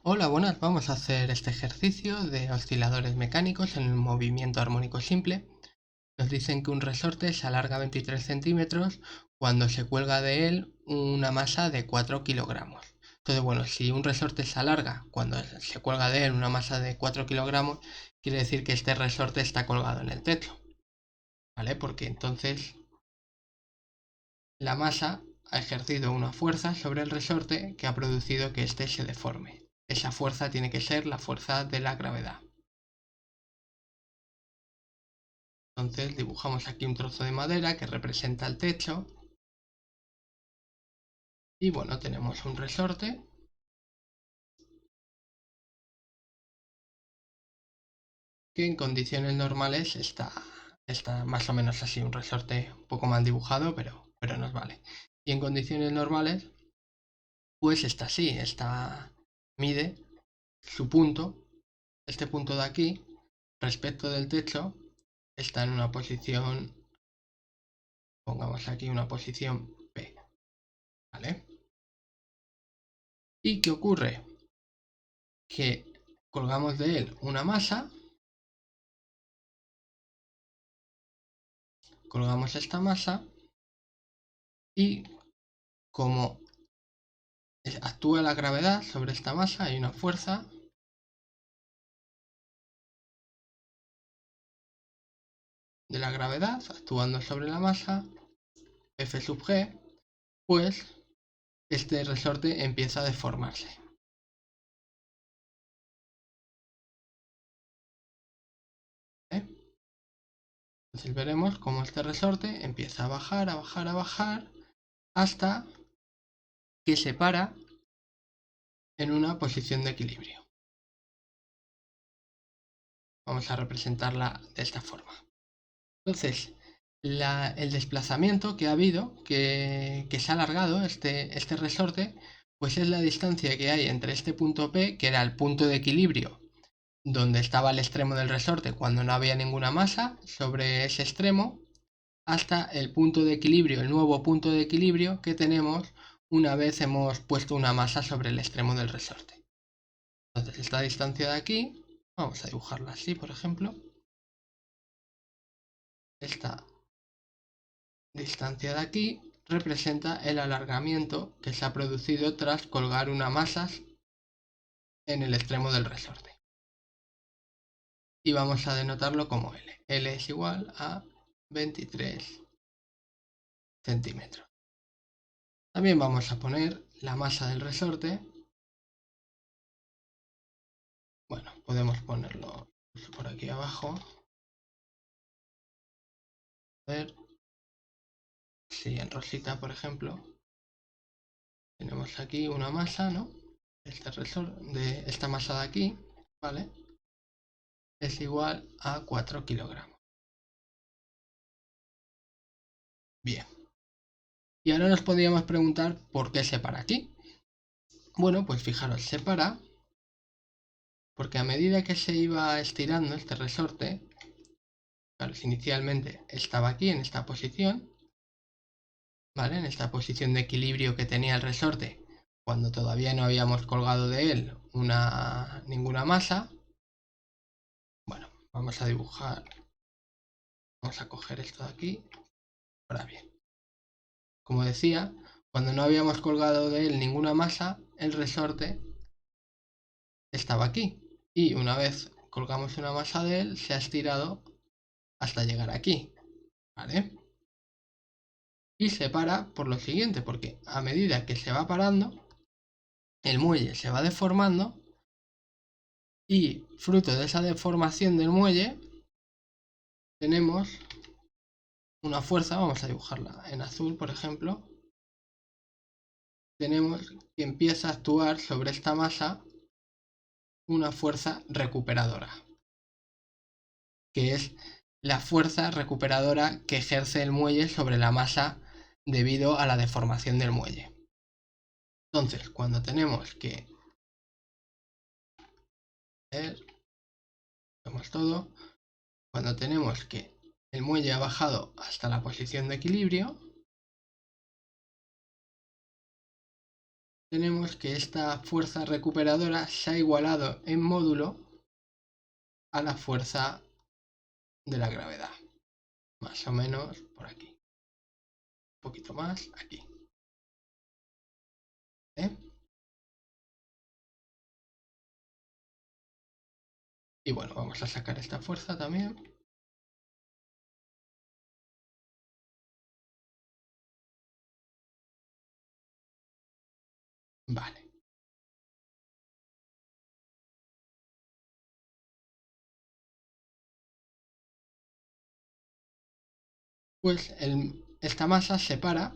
Hola, buenas. Vamos a hacer este ejercicio de osciladores mecánicos en el movimiento armónico simple. Nos dicen que un resorte se alarga 23 centímetros cuando se cuelga de él una masa de 4 kilogramos. Entonces, bueno, si un resorte se alarga cuando se cuelga de él una masa de 4 kilogramos, quiere decir que este resorte está colgado en el techo, ¿vale? Porque entonces la masa ha ejercido una fuerza sobre el resorte que ha producido que éste se deforme. Esa fuerza tiene que ser la fuerza de la gravedad. Entonces dibujamos aquí un trozo de madera que representa el techo. Y bueno, tenemos un resorte que en condiciones normales está más o menos así, un resorte un poco mal dibujado, pero nos vale. Y en condiciones normales, pues está así, mide su punto, este punto de aquí, respecto del techo, está en una posición, pongamos aquí una posición P, ¿vale? ¿Y qué ocurre? Que colgamos de él una masa, colgamos esta masa y como actúa la gravedad sobre esta masa, hay una fuerza de la gravedad actuando sobre la masa, F sub g, pues este resorte empieza a deformarse. ¿Eh? Entonces veremos cómo este resorte empieza a bajar, a bajar, a bajar, hasta que se para en una posición de equilibrio. Vamos a representarla de esta forma. Entonces, el desplazamiento que ha habido, que se ha alargado este resorte, pues es la distancia que hay entre este punto P, que era el punto de equilibrio, donde estaba el extremo del resorte cuando no había ninguna masa sobre ese extremo, hasta el punto de equilibrio, el nuevo punto de equilibrio que tenemos una vez hemos puesto una masa sobre el extremo del resorte. Entonces, esta distancia de aquí, vamos a dibujarla así, por ejemplo. Esta distancia de aquí representa el alargamiento que se ha producido tras colgar una masa en el extremo del resorte. Y vamos a denotarlo como L. L es igual a 23 centímetros. También vamos a poner la masa del resorte. Bueno, podemos ponerlo por aquí abajo. A ver si en rosita, por ejemplo, tenemos aquí una masa, ¿no? Esta masa de aquí, ¿vale? Es igual a 4 kilogramos. Bien. Y ahora nos podríamos preguntar por qué se para aquí. Bueno, pues fijaros, se para porque a medida que se iba estirando este resorte, claro, inicialmente estaba aquí en esta posición, ¿vale? En esta posición de equilibrio que tenía el resorte cuando todavía no habíamos colgado de él ninguna masa. Bueno, vamos a dibujar, vamos a coger esto de aquí. Ahora bien, como decía, cuando no habíamos colgado de él ninguna masa, el resorte estaba aquí. Y una vez colgamos una masa de él, se ha estirado hasta llegar aquí, ¿vale? Y se para por lo siguiente, porque a medida que se va parando, el muelle se va deformando y fruto de esa deformación del muelle tenemos una fuerza, vamos a dibujarla en azul, por ejemplo. Tenemos que empieza a actuar sobre esta masa una fuerza recuperadora, que es la fuerza recuperadora que ejerce el muelle sobre la masa debido a la deformación del muelle. Entonces, cuando tenemos que vemos todo, cuando tenemos que el muelle ha bajado hasta la posición de equilibrio, tenemos que esta fuerza recuperadora se ha igualado en módulo a la fuerza de la gravedad. Más o menos por aquí. Un poquito más aquí. Y bueno, vamos a sacar esta fuerza también. Vale. Pues esta masa se para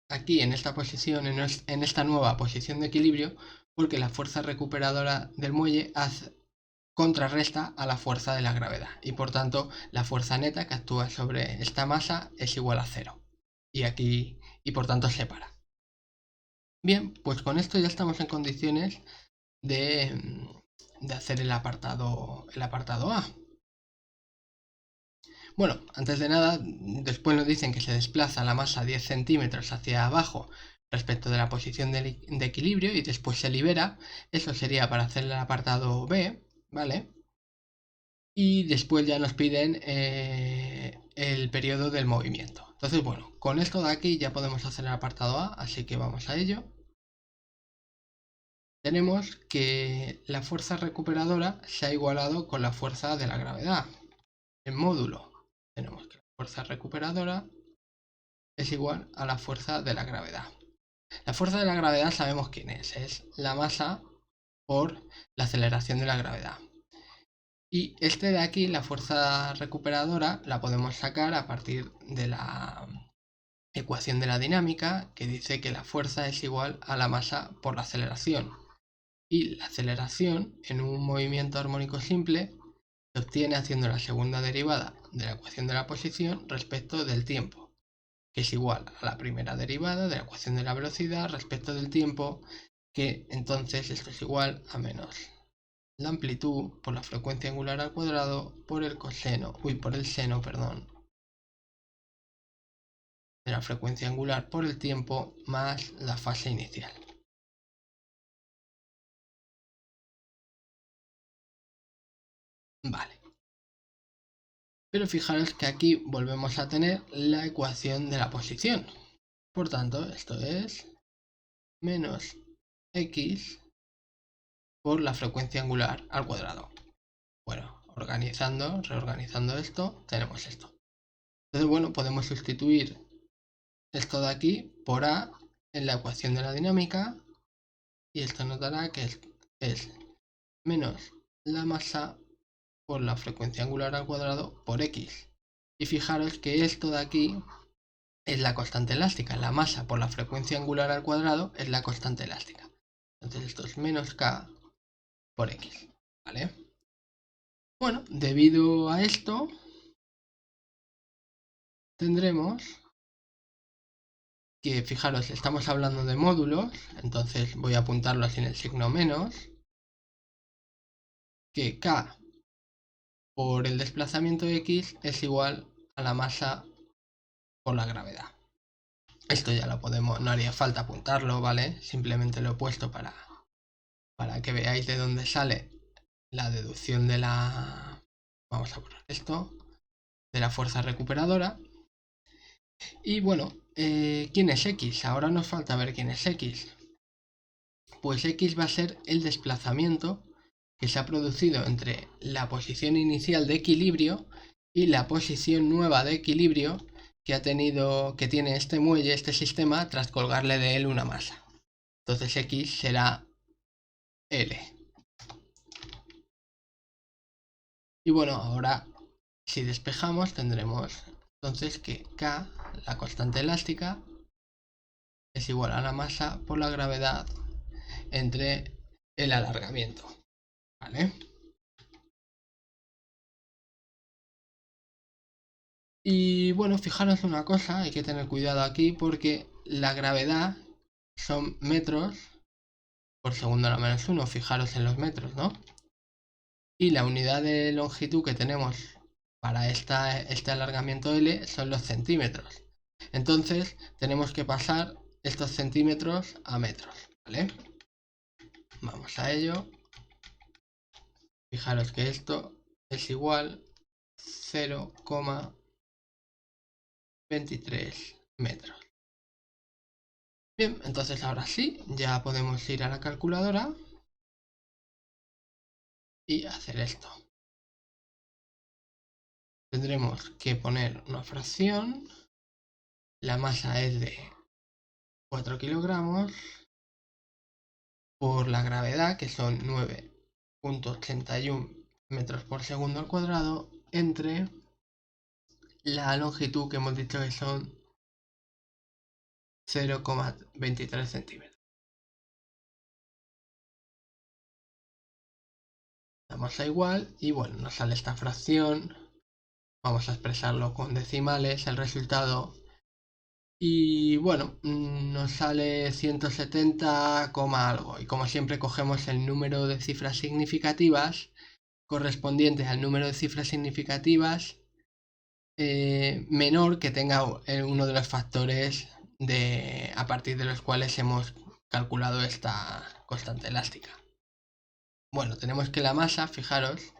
aquí en esta posición, en esta nueva posición de equilibrio, porque la fuerza recuperadora del muelle contrarresta a la fuerza de la gravedad y por tanto la fuerza neta que actúa sobre esta masa es igual a 0 y por tanto se para. Bien, pues con esto ya estamos en condiciones de hacer el apartado A. Bueno, antes de nada, después nos dicen que se desplaza la masa 10 centímetros hacia abajo respecto de la posición de equilibrio y después se libera. Eso sería para hacer el apartado B, ¿vale? Y después ya nos piden el periodo del movimiento. Entonces, bueno, con esto de aquí ya podemos hacer el apartado A, así que vamos a ello. Tenemos que la fuerza recuperadora se ha igualado con la fuerza de la gravedad. En módulo tenemos que la fuerza recuperadora es igual a la fuerza de la gravedad. La fuerza de la gravedad sabemos quién es la masa por la aceleración de la gravedad. Y este de aquí, la fuerza recuperadora, la podemos sacar a partir de la ecuación de la dinámica, que dice que la fuerza es igual a la masa por la aceleración. Y la aceleración en un movimiento armónico simple se obtiene haciendo la segunda derivada de la ecuación de la posición respecto del tiempo, que es igual a la primera derivada de la ecuación de la velocidad respecto del tiempo, que entonces esto es igual a menos la amplitud por la frecuencia angular al cuadrado por el seno, de la frecuencia angular por el tiempo más la fase inicial. Vale. Pero fijaros que aquí volvemos a tener la ecuación de la posición. Por tanto, esto es menos x por la frecuencia angular al cuadrado. Bueno, reorganizando esto, tenemos esto. Entonces, bueno, podemos sustituir esto de aquí por A en la ecuación de la dinámica y esto nos dará que es menos la masa por la frecuencia angular al cuadrado por x. Y fijaros que esto de aquí es la constante elástica. La masa por la frecuencia angular al cuadrado es la constante elástica. Entonces esto es menos k por x. ¿Vale? Bueno, debido a esto tendremos que, fijaros, estamos hablando de módulos, entonces voy a apuntarlo sin el signo menos, que k por el desplazamiento x es igual a la masa por la gravedad. Esto ya lo podemos, no haría falta apuntarlo, ¿vale? Simplemente lo he puesto para que veáis de dónde sale la deducción de la... Vamos a poner esto, de la fuerza recuperadora. Y bueno, ¿quién es x? Ahora nos falta ver quién es x. Pues x va a ser el desplazamiento que se ha producido entre la posición inicial de equilibrio y la posición nueva de equilibrio que tiene este muelle, este sistema, tras colgarle de él una masa. Entonces x será L. Y bueno, ahora si despejamos tendremos entonces que K, la constante elástica, es igual a la masa por la gravedad entre el alargamiento. ¿Vale? Y bueno, fijaros una cosa, hay que tener cuidado aquí porque la gravedad son metros por segundo a la menos 1, fijaros en los metros, ¿no? Y la unidad de longitud que tenemos para este alargamiento L son los centímetros. Entonces tenemos que pasar estos centímetros a metros, ¿vale? Vamos a ello. Fijaros que esto es igual 0,23 metros. Bien, entonces ahora sí, ya podemos ir a la calculadora y hacer esto. Tendremos que poner una fracción. La masa es de 4 kilogramos por la gravedad, que son 9,81 metros por segundo al cuadrado, entre la longitud que hemos dicho que son 0,23 centímetros. Damos a igual y bueno, nos sale esta fracción. Vamos a expresarlo con decimales, el resultado. Y bueno, nos sale 170, algo. Y como siempre cogemos el número de cifras significativas correspondiente al número de cifras significativas menor que tenga uno de los factores a partir de los cuales hemos calculado esta constante elástica. Bueno, tenemos que la masa, fijaros,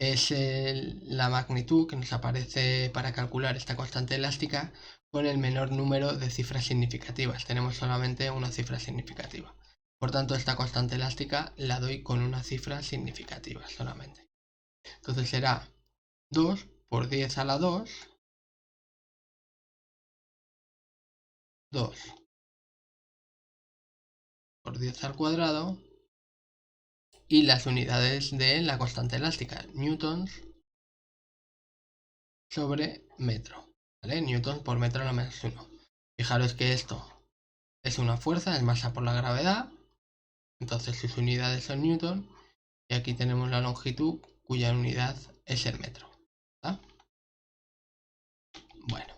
es la magnitud que nos aparece para calcular esta constante elástica con el menor número de cifras significativas. Tenemos solamente una cifra significativa. Por tanto, esta constante elástica la doy con una cifra significativa solamente. Entonces será 2 por 10 a la 2, 2 por 10 al cuadrado, y las unidades de la constante elástica, newtons sobre metro, ¿vale? Newtons por metro a la menos 1. Fijaros que esto es una fuerza, es masa por la gravedad, entonces sus unidades son newton, y aquí tenemos la longitud cuya unidad es el metro, ¿verdad? Bueno,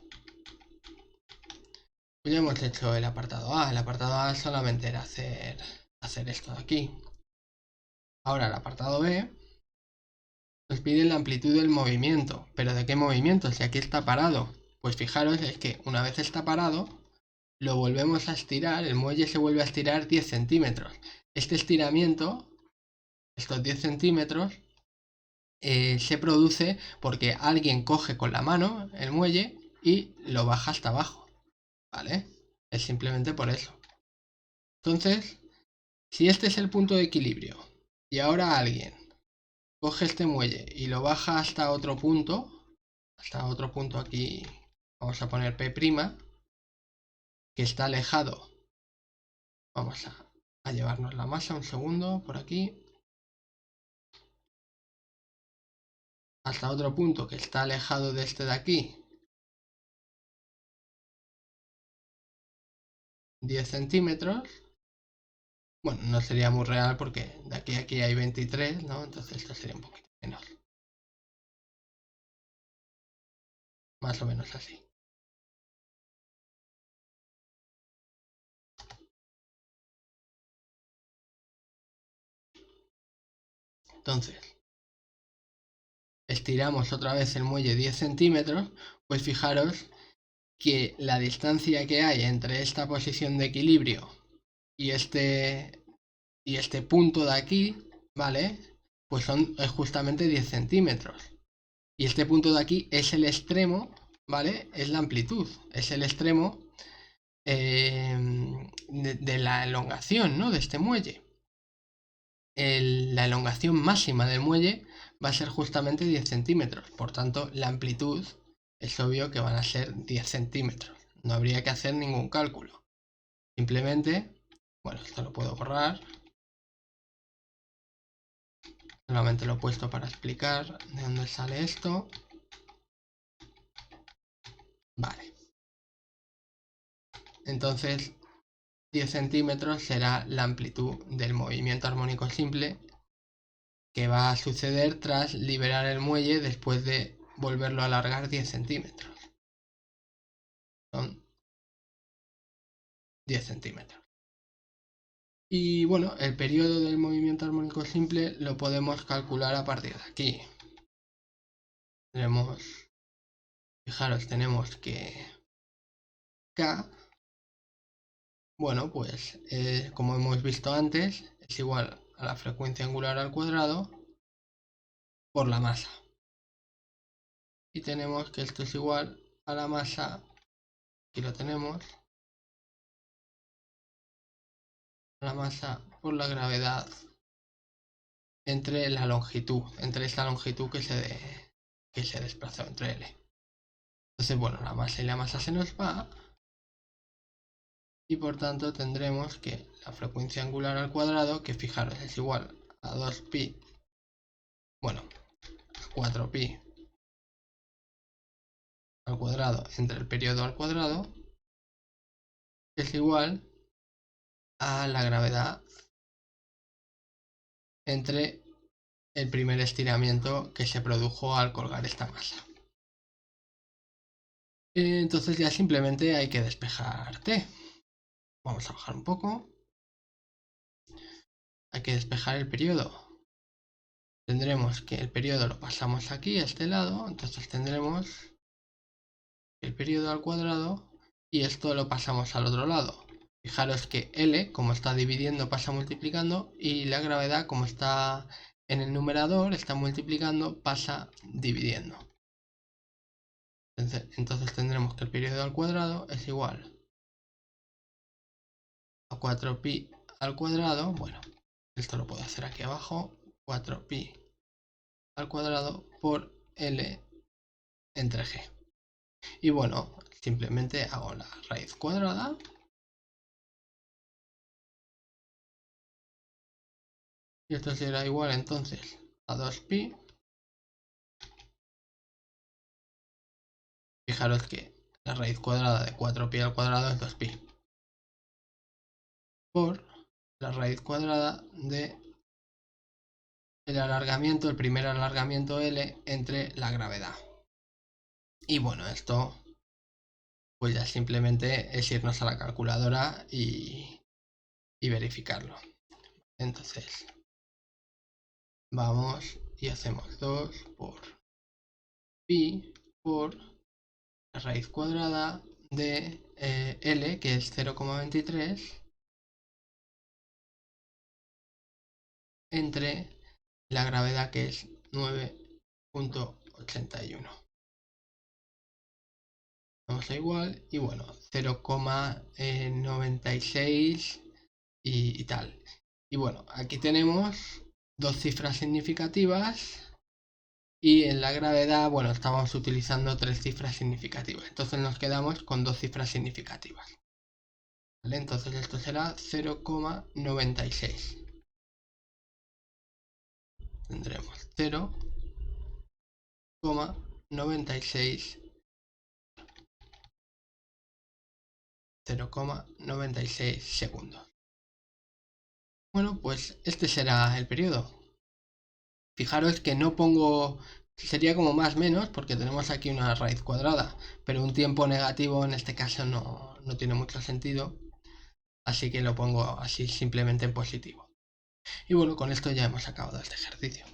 pues ya hemos hecho el apartado A. El apartado A solamente era hacer esto de aquí. Ahora el apartado B nos pide la amplitud del movimiento. ¿Pero de qué movimiento? Si aquí está parado. Pues fijaros, es que una vez está parado, lo volvemos a estirar, el muelle se vuelve a estirar 10 centímetros. Este estiramiento, estos 10 centímetros, se produce porque alguien coge con la mano el muelle y lo baja hasta abajo, ¿vale? Es simplemente por eso. Entonces, si este es el punto de equilibrio y ahora alguien coge este muelle y lo baja hasta otro punto aquí, vamos a poner P', que está alejado. Vamos a llevarnos la masa un segundo por aquí. Hasta otro punto que está alejado de este de aquí. 10 centímetros. Bueno, no sería muy real porque de aquí a aquí hay 23, ¿no? Entonces esto sería un poquito menos. Más o menos así. Entonces, estiramos otra vez el muelle 10 centímetros, pues fijaros que la distancia que hay entre esta posición de equilibrio y este punto de aquí, ¿vale? Pues es justamente 10 centímetros. Y este punto de aquí es el extremo, ¿vale? Es la amplitud, es el extremo de la elongación, ¿no? De este muelle. La elongación máxima del muelle va a ser justamente 10 centímetros. Por tanto, la amplitud es obvio que van a ser 10 centímetros. No habría que hacer ningún cálculo. Simplemente, bueno, esto lo puedo borrar. Solamente lo he puesto para explicar de dónde sale esto. Vale. Entonces, 10 centímetros será la amplitud del movimiento armónico simple que va a suceder tras liberar el muelle después de volverlo a alargar 10 centímetros. Son 10 centímetros. Y bueno, el periodo del movimiento armónico simple lo podemos calcular a partir de aquí. Fijaros, tenemos que K bueno, pues como hemos visto antes, es igual a la frecuencia angular al cuadrado por la masa. Y tenemos que esto es igual a la masa, aquí lo tenemos, la masa por la gravedad entre la longitud, entre esta longitud que se desplazó entre L. Entonces, bueno, la masa y la masa se nos va. Y por tanto tendremos que la frecuencia angular al cuadrado, que fijaros es igual a 2pi, bueno, 4pi al cuadrado entre el periodo al cuadrado, es igual a la gravedad entre el primer estiramiento que se produjo al colgar esta masa. Entonces ya simplemente hay que despejar T. Vamos a bajar un poco. Hay que despejar el periodo. Tendremos que el periodo lo pasamos aquí a este lado, entonces tendremos el periodo al cuadrado y esto lo pasamos al otro lado. Fijaros que L, como está dividiendo, pasa multiplicando, y la gravedad, como está en el numerador, está multiplicando, pasa dividiendo. Entonces tendremos que el periodo al cuadrado es igual a 4pi al cuadrado. Bueno, esto lo puedo hacer aquí abajo. 4pi al cuadrado por L entre G. Y bueno, simplemente hago la raíz cuadrada. Y esto será igual entonces a 2pi. Fijaros que la raíz cuadrada de 4pi al cuadrado es 2pi. Por la raíz cuadrada de el alargamiento, el primer alargamiento L entre la gravedad. Y bueno, esto pues ya simplemente es irnos a la calculadora y verificarlo. Entonces vamos y hacemos 2 por pi por la raíz cuadrada de L, que es 0,23, entre la gravedad, que es 9,81. Vamos a igual, y bueno, 0,96 y tal. Y bueno, aquí tenemos dos cifras significativas, y en la gravedad, bueno, estamos utilizando 3 cifras significativas. Entonces nos quedamos con 2 cifras significativas. ¿Vale? Entonces esto será 0,96. Tendremos 0,96 segundos. Bueno, pues este será el periodo. Fijaros que no pongo, sería como más menos, porque tenemos aquí una raíz cuadrada, pero un tiempo negativo en este caso no tiene mucho sentido, así que lo pongo así simplemente en positivo. Y bueno, con esto ya hemos acabado este ejercicio.